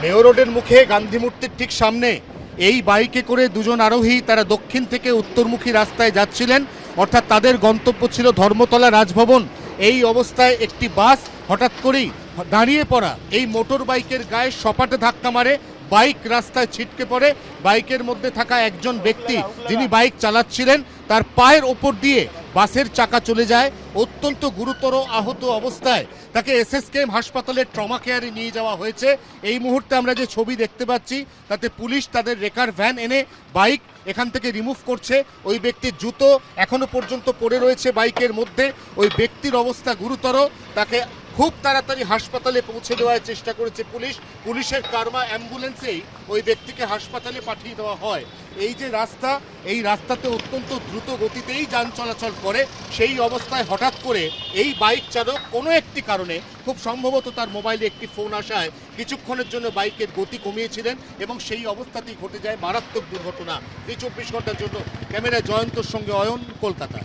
Mayor রোডের মুখে গান্ধী মূর্তির ঠিক সামনে এই বাইকে করে দুজন আরোহী তারা দক্ষিণ থেকে উত্তরমুখী রাস্তায় যাচ্ছিলেন, অর্থাৎ তাদের গন্তব্য ছিল ধর্মতলা রাজভবন। এই অবস্থায় একটি বাস হঠাৎ করেই দাঁড়িয়ে পড়া এই মোটর বাইকের গায়ে সপাটে ধাক্কা মারে, বাইক রাস্তায় ছিটকে পড়ে। বাইকের মধ্যে থাকা একজন ব্যক্তি যিনি বাইক চালাচ্ছিলেন তার পায়ের ওপর দিয়ে বাসের চাকা চলে যায়। অত্যন্ত গুরুতর আহত অবস্থায় তাকে এসএসকেএম হাসপাতালের ট্রমা কেয়ারে নিয়ে যাওয়া হয়েছে। এই মুহূর্তে আমরা যে ছবি দেখতে পাচ্ছি তাতে পুলিশ তাদের রেকার ভ্যান এনে বাইক এখান থেকে রিমুভ করছে। ওই ব্যক্তির জুতো এখনো পর্যন্ত পড়ে রয়েছে বাইকের মধ্যে। ওই ব্যক্তির অবস্থা গুরুতর, তাকে খুব তাড়াতাড়ি হাসপাতালে পৌঁছে দেওয়ার চেষ্টা করেছে পুলিশ। পুলিশের কারমা অ্যাম্বুলেন্সেই ওই ব্যক্তিকে হাসপাতালে পাঠিয়ে দেওয়া হয়। এই যে রাস্তা, এই রাস্তাতে অত্যন্ত দ্রুত গতিতেই যান চলাচল করে, সেই অবস্থায় হঠাৎ করে এই বাইক চালক কোনো একটি কারণে, খুব সম্ভবত তার মোবাইলে একটি ফোন আসায় কিছুক্ষণের জন্য বাইকের গতি কমিয়েছিলেন এবং সেই অবস্থাতেই ঘটে যায় মারাত্মক দুর্ঘটনা। এই 24 ঘন্টার জন্য ক্যামেরায় জয়ন্তর সঙ্গে অয়ন, কলকাতা।